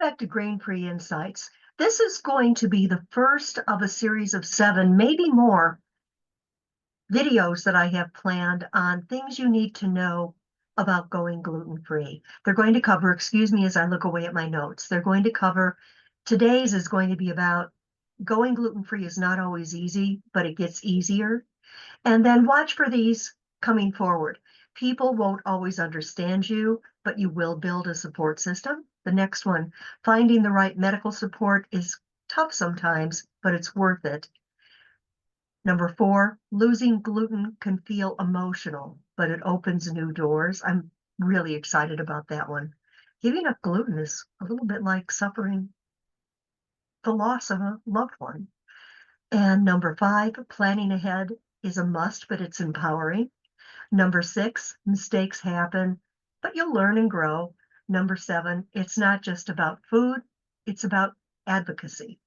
Back to Grain-Free Insights. This is going to be the first of a series of 7, maybe more, videos that I have planned on things you need to know about going gluten-free. They're going to cover, excuse me as I look away at my notes, they're going to cover, today's is going to be about going gluten-free is not always easy, but it gets easier. And then watch for these coming forward. People won't always understand you, but you will build a support system. The next one, finding the right medical support is tough sometimes, but it's worth it. Number 4, losing gluten can feel emotional, but it opens new doors. I'm really excited about that one. Giving up gluten is a little bit like suffering the loss of a loved one. And number 5, planning ahead is a must, but it's empowering. Number 6, mistakes happen, but you'll learn and grow. Number 7, it's not just about food, it's about advocacy.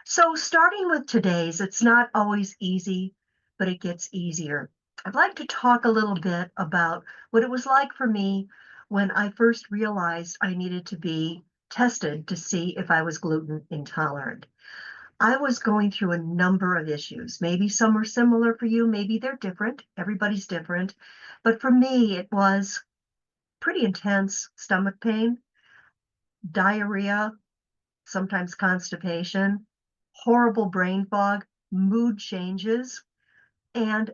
So starting with today's, it's not always easy, but it gets easier. I'd like to talk a little bit about what it was like for me when I first realized I needed to be tested to see if I was gluten intolerant. I was going through a number of issues. Maybe some are similar for you, maybe they're different. Everybody's different. But for me, it was pretty intense stomach pain, diarrhea, sometimes constipation, horrible brain fog, mood changes, and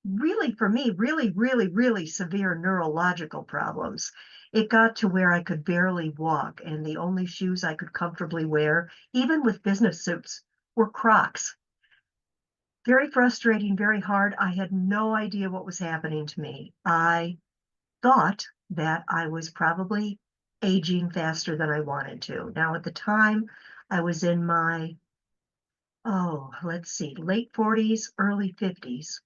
really, for me, really severe neurological problems. It got to where I could barely walk, and the only shoes I could comfortably wear, even with business suits, were Crocs. Very frustrating, very hard. I had no idea what was happening to me. I thought that I was probably aging faster than I wanted to. Now, at the time, I was in my, late 40s, early 50s.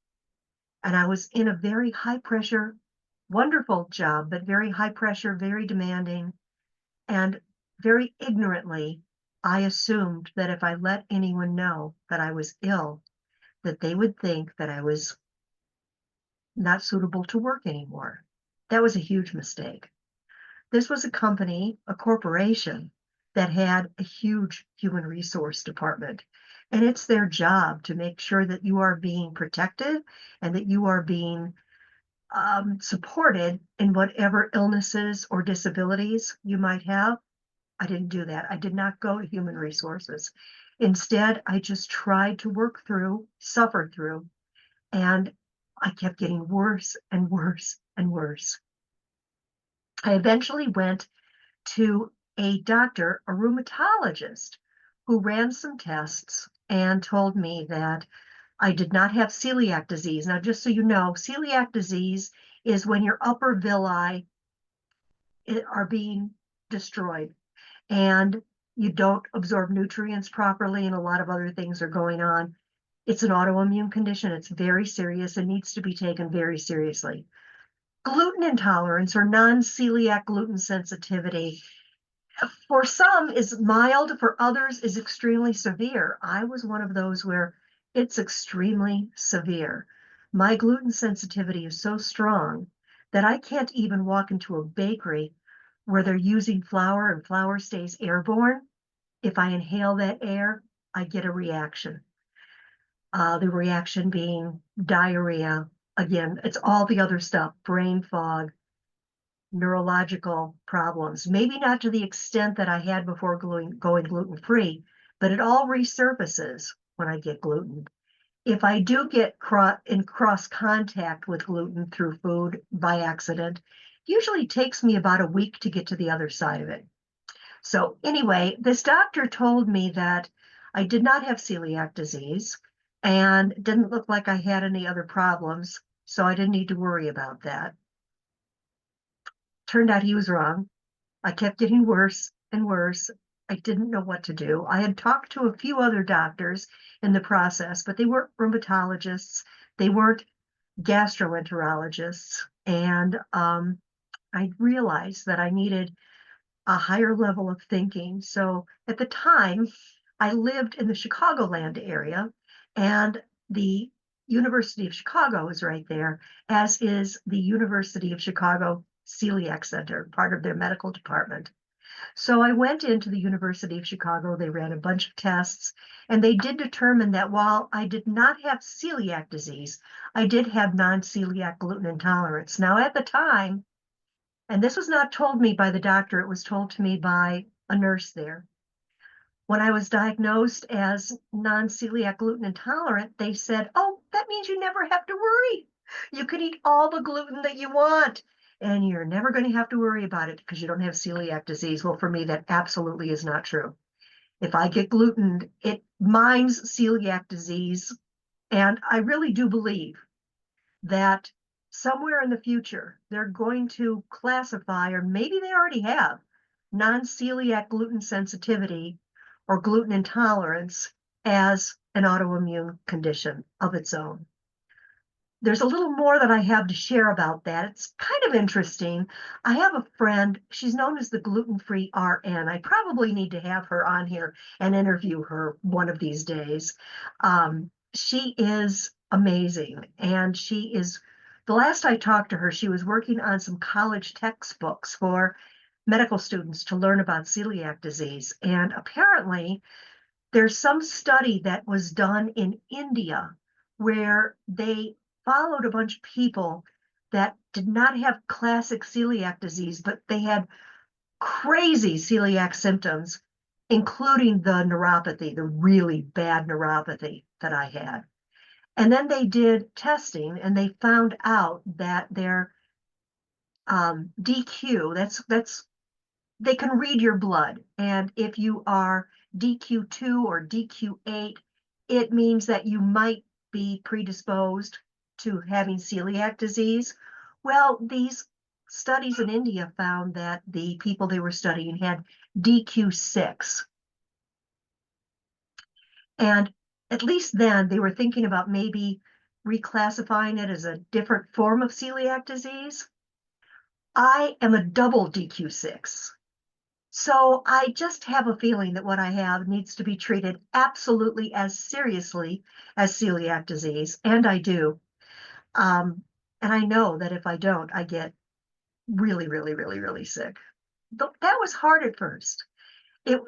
And I was in a very high pressure, wonderful job, but very high pressure, very demanding. And very ignorantly, I assumed that if I let anyone know that I was ill, that they would think that I was not suitable to work anymore. That was a huge mistake. This was a company, a corporation, that had a huge human resource department. And it's their job to make sure that you are being protected and that you are being supported in whatever illnesses or disabilities you might have. I didn't do that. I did not go to human resources. Instead, I just tried to work through, suffer through, and I kept getting worse and worse and worse. I eventually went to a doctor, a rheumatologist, who ran some tests and told me that I did not have celiac disease. Now, just so you know, celiac disease is when your upper villi are being destroyed and you don't absorb nutrients properly and a lot of other things are going on. It's an autoimmune condition. It's very serious and needs to be taken very seriously. Gluten intolerance or non-celiac gluten sensitivity, for some is mild, for others is extremely severe. I was one of those where it's extremely severe. My gluten sensitivity is so strong that I can't even walk into a bakery where they're using flour and flour stays airborne. If I inhale that air, I get a reaction. The reaction being diarrhea. Again, it's all the other stuff, brain fog, neurological problems, maybe not to the extent that I had before going gluten-free, but it all resurfaces when I get gluten. If I do get in cross contact with gluten through food by accident, usually takes me about a week to get to the other side of it. So anyway, this doctor told me that I did not have celiac disease and didn't look like I had any other problems, so I didn't need to worry about that. Turned out he was wrong. I kept getting worse and worse. I didn't know what to do. I had talked to a few other doctors in the process, but they weren't rheumatologists. They weren't gastroenterologists. And I realized that I needed a higher level of thinking. So at the time, I lived in the Chicagoland area, and the University of Chicago is right there, as is the University of Chicago Celiac Center, part of their medical department. So I went into the University of Chicago. They ran a bunch of tests, and they did determine that while I did not have celiac disease, I did have non-celiac gluten intolerance. Now, at the time, and this was not told me by the doctor, it was told to me by a nurse there. When I was diagnosed as non-celiac gluten intolerant, they said, "Oh, that means you never have to worry. You can eat all the gluten that you want, and you're never going to have to worry about it because you don't have celiac disease." Well, for me, that absolutely is not true. If I get gluten, it mines celiac disease. And I really do believe that somewhere in the future, they're going to classify, or maybe they already have, non-celiac gluten sensitivity or gluten intolerance as an autoimmune condition of its own. There's a little more that I have to share about that. It's kind of interesting. I have a friend, she's known as the Gluten-Free RN. I probably need to have her on here and interview her one of these days. She is amazing. And the last I talked to her, she was working on some college textbooks for medical students to learn about celiac disease. And apparently, there's some study that was done in India where they followed a bunch of people that did not have classic celiac disease, but they had crazy celiac symptoms, including the neuropathy, the really bad neuropathy that I had. And then they did testing and they found out that their DQ, that's they can read your blood. And if you are DQ2 or DQ8, it means that you might be predisposed to having celiac disease. Well, these studies in India found that the people they were studying had DQ6. And at least then they were thinking about maybe reclassifying it as a different form of celiac disease. I am a double DQ6. So I just have a feeling that what I have needs to be treated absolutely as seriously as celiac disease, and I do. And I know that if I don't, I get really, really, really, really sick. That was hard at first. It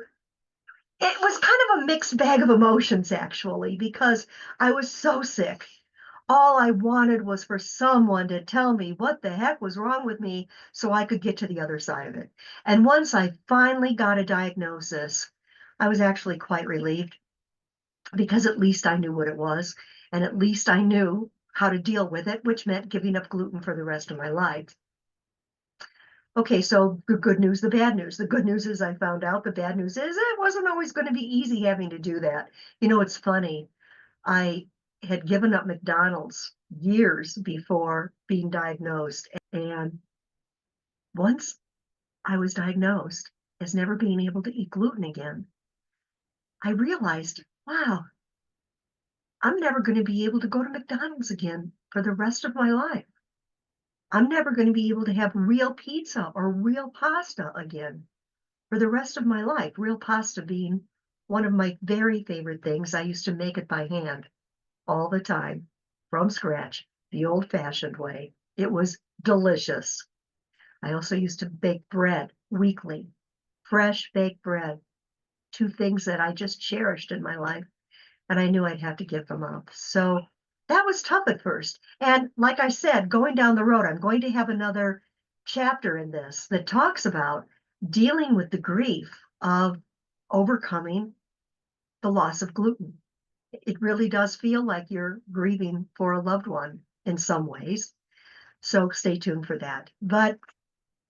it was kind of a mixed bag of emotions, actually, because I was so sick. All I wanted was for someone to tell me what the heck was wrong with me so I could get to the other side of it. And once I finally got a diagnosis, I was actually quite relieved because at least I knew what it was. And at least I knew how to deal with it, which meant giving up gluten for the rest of my life. Okay, so the good news, the bad news. The good news is I found out. The bad news is it wasn't always going to be easy having to do that. You know, it's funny. I had given up McDonald's years before being diagnosed. And once I was diagnosed as never being able to eat gluten again, I realized, wow, I'm never going to be able to go to McDonald's again for the rest of my life. I'm never going to be able to have real pizza or real pasta again for the rest of my life. Real pasta being one of my very favorite things. I used to make it by hand all the time from scratch, the old fashioned way. It was delicious. I also used to bake bread weekly, fresh baked bread, two things that I just cherished in my life. And I knew I'd have to give them up. So that was tough at first. And like I said, going down the road, I'm going to have another chapter in this that talks about dealing with the grief of overcoming the loss of gluten. It really does feel like you're grieving for a loved one in some ways. So stay tuned for that. But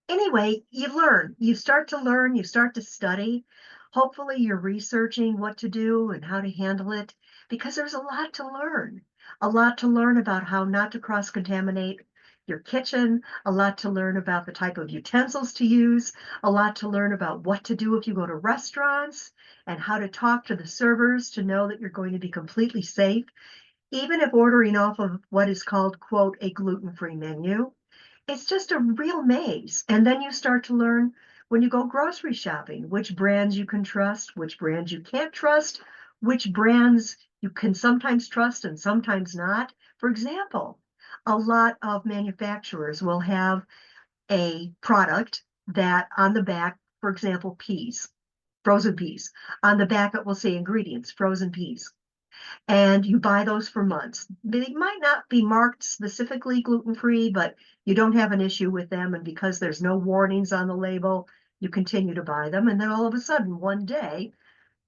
anyway, you start to learn, you start to study. Hopefully, you're researching what to do and how to handle it because there's a lot to learn. A lot to learn about how not to cross contaminate your kitchen, a lot to learn about the type of utensils to use, a lot to learn about what to do if you go to restaurants and how to talk to the servers to know that you're going to be completely safe, even if ordering off of what is called, quote, a gluten-free menu. It's just a real maze. And then you start to learn when you go grocery shopping, which brands you can trust, which brands you can't trust, which brands you can sometimes trust and sometimes not. For example, a lot of manufacturers will have a product that on the back for example, peas, frozen peas. On the back, it will say ingredients, frozen peas. And you buy those for months. They might not be marked specifically gluten-free, but you don't have an issue with them. And because there's no warnings on the label, you continue to buy them. And then all of a sudden, one day,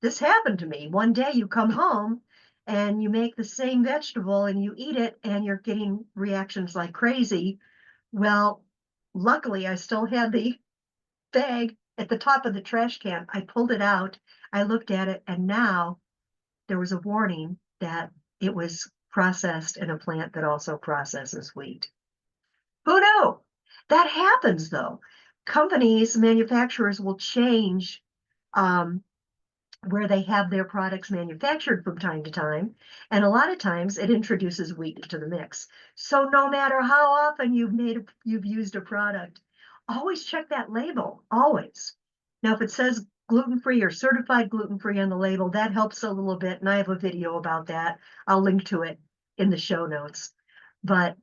this happened to me. One day you come home and you make the same vegetable and you eat it and you're getting reactions like crazy. Well, luckily, I still had the bag at the top of the trash can. I pulled it out, I looked at it, and now there was a warning that it was processed in a plant that also processes wheat. Who knew? That happens though. Companies, manufacturers will change um, where they have their products manufactured from time to time. And a lot of times it introduces wheat to the mix. So no matter how often you've used a product, always check that label, always. Now, if it says gluten-free or certified gluten-free on the label, that helps a little bit. And I have a video about that. I'll link to it in the show notes. But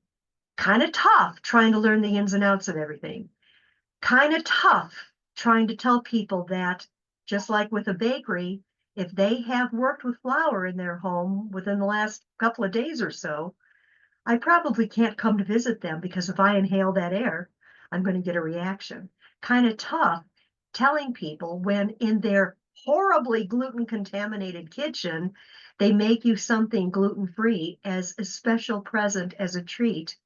kind of tough trying to learn the ins and outs of everything. Kind of tough trying to tell people that, just like with a bakery, if they have worked with flour in their home within the last couple of days or so, I probably can't come to visit them because if I inhale that air, I'm going to get a reaction. Kind of tough telling people when in their horribly gluten contaminated kitchen, they make you something gluten-free as a special present, as a treat.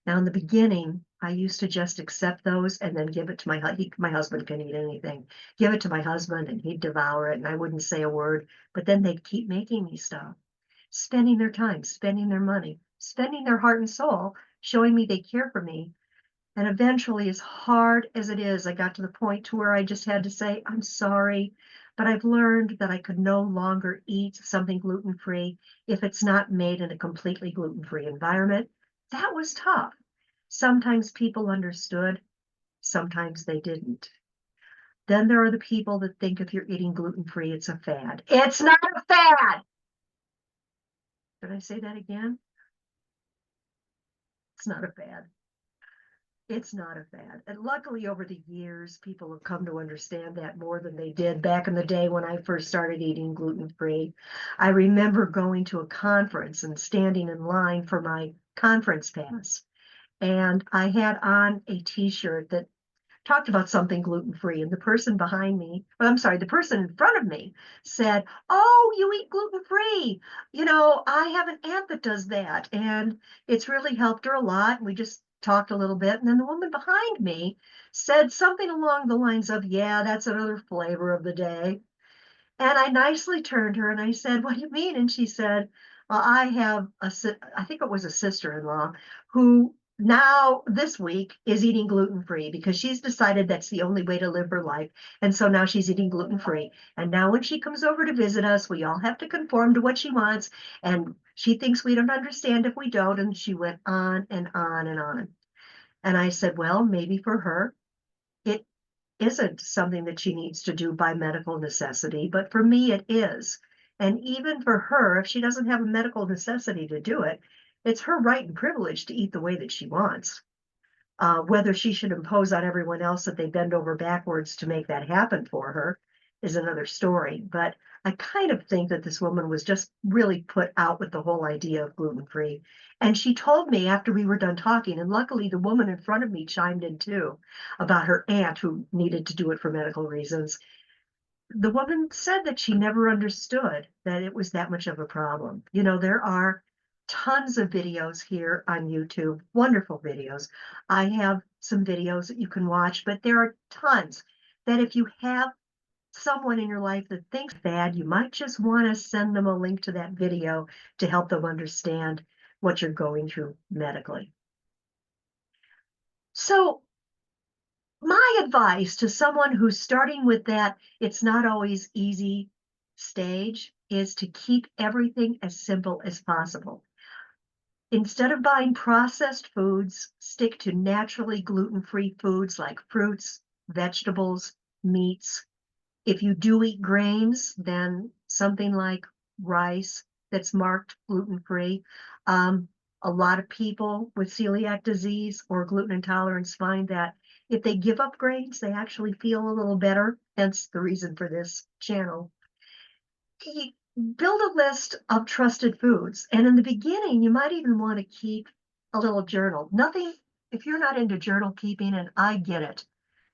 Now, in the beginning, I used to just accept those and then give it to my husband can eat anything. Give it to my husband and he'd devour it and I wouldn't say a word. But then they'd keep making me stuff, spending their time, spending their money, spending their heart and soul, showing me they care for me. And eventually, as hard as it is, I got to the point to where I just had to say, I'm sorry, but I've learned that I could no longer eat something gluten-free if it's not made in a completely gluten-free environment. That was tough. Sometimes people understood, sometimes they didn't. Then there are the people that think if you're eating gluten-free, it's a fad. It's not a fad. Did I say that again? It's not a fad. It's not a fad. And luckily, over the years, people have come to understand that more than they did back in the day when I first started eating gluten-free. I remember going to a conference and standing in line for my conference pass. And I had on a t-shirt that talked about something gluten-free. And the person behind me, I'm sorry, the person in front of me said, "Oh, you eat gluten-free. You know, I have an aunt that does that. And it's really helped her a lot." And we just talked a little bit. And then the woman behind me said something along the lines of, "Yeah, that's another flavor of the day." And I nicely turned her and I said, "What do you mean?" And she said, "Well, I have I think it was a sister-in-law who now this week is eating gluten-free because she's decided that's the only way to live her life. And so now she's eating gluten-free. And now when she comes over to visit us, we all have to conform to what she wants. And she thinks we don't understand if we don't." And she went on and on and on. And I said, well, maybe for her, it isn't something that she needs to do by medical necessity, but for me it is. And even for her, if she doesn't have a medical necessity to do it, it's her right and privilege to eat the way that she wants. Whether she should impose on everyone else that they bend over backwards to make that happen for her is another story. But I kind of think that this woman was just really put out with the whole idea of gluten-free. And she told me after we were done talking, and luckily the woman in front of me chimed in too, about her aunt who needed to do it for medical reasons. The woman said that she never understood that it was that much of a problem. You know, there are tons of videos here on YouTube, wonderful videos. I have some videos that you can watch, but there are tons that if you have someone in your life that thinks bad, you might just want to send them a link to that video to help them understand what you're going through medically. So my advice to someone who's starting with that it's not always easy stage is to keep everything as simple as possible. Instead of buying processed foods, stick to naturally gluten-free foods like fruits, vegetables, meats. If you do eat grains, then something like rice that's marked gluten-free. A lot of people with celiac disease or gluten intolerance find that If they give up grains, they actually feel a little better, hence the reason for this channel. You build a list of trusted foods, and in the beginning, you might even want to keep a little journal. Nothing, if you're not into journal keeping, and I get it,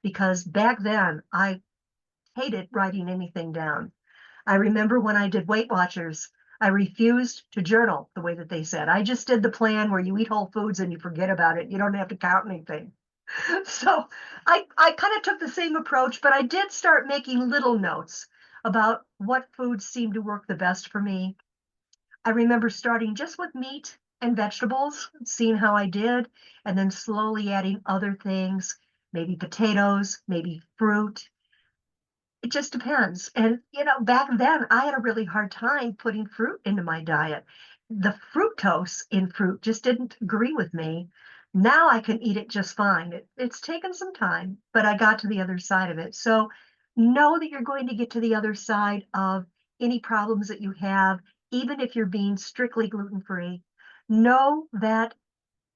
because back then I hated writing anything down. I remember when I did Weight Watchers, I refused to journal the way that they said. I just did the plan where you eat whole foods and you forget about it. You don't have to count anything. So I kind of took the same approach, but I did start making little notes about what foods seemed to work the best for me. I remember starting just with meat and vegetables, seeing how I did, and then slowly adding other things, maybe potatoes, maybe fruit. It just depends. And, back then I had a really hard time putting fruit into my diet. The fructose in fruit just didn't agree with me. Now I can eat it just fine. It's taken some time, but I got to the other side of it. So know that you're going to get to the other side of any problems that you have, even if you're being strictly gluten free. Know that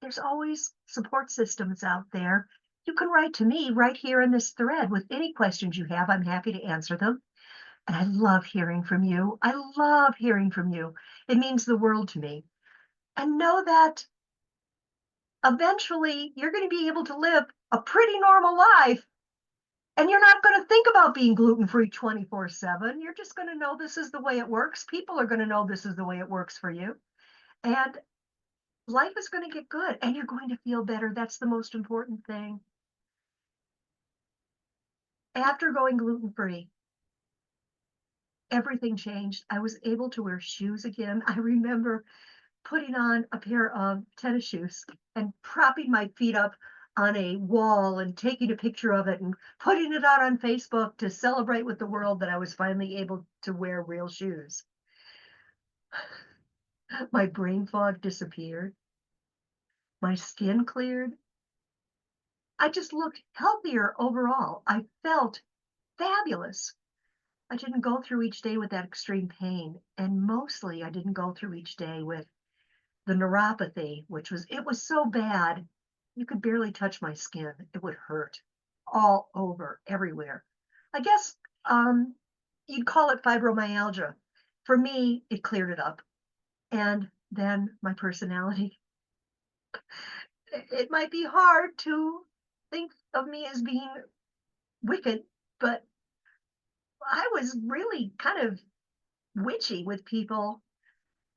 there's always support systems out there. You can write to me right here in this thread with any questions you have. I'm happy to answer them. And I love hearing from you. I love hearing from you. It means the world to me. And know that eventually you're going to be able to live a pretty normal life. And you're not going to think about being gluten free 24/7. You're just going to know this is the way it works. People are going to know this is the way it works for you. And life is going to get good and you're going to feel better. That's the most important thing. After going gluten-free, everything changed. I was able to wear shoes again. I remember putting on a pair of tennis shoes and propping my feet up on a wall and taking a picture of it and putting it out on Facebook to celebrate with the world that I was finally able to wear real shoes. My brain fog disappeared. My skin cleared. I just looked healthier overall. I felt fabulous. I didn't go through each day with that extreme pain, and mostly I didn't go through each day with the neuropathy, it was so bad, you could barely touch my skin. It would hurt all over, everywhere. I guess, you'd call it fibromyalgia. For me, it cleared it up, and then my personality. It might be hard to think of me as being wicked, but I was really kind of witchy with people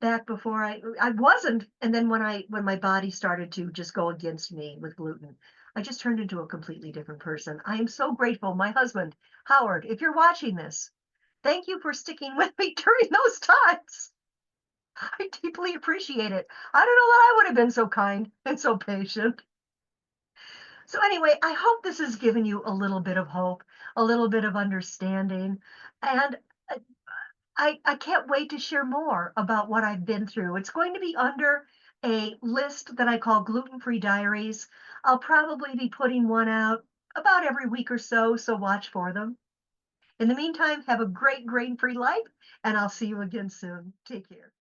back before I wasn't, and then when my body started to just go against me with gluten, I just turned into a completely different person. I am so grateful. My husband, Howard, if you're watching this, thank you for sticking with me during those times. I deeply appreciate it. I don't know that I would have been so kind and so patient. So anyway, I hope this has given you a little bit of hope, a little bit of understanding, and I can't wait to share more about what I've been through. It's going to be under a list that I call Gluten-Free Diaries. I'll probably be putting one out about every week or so, so watch for them. In the meantime, have a great grain-free life, and I'll see you again soon. Take care.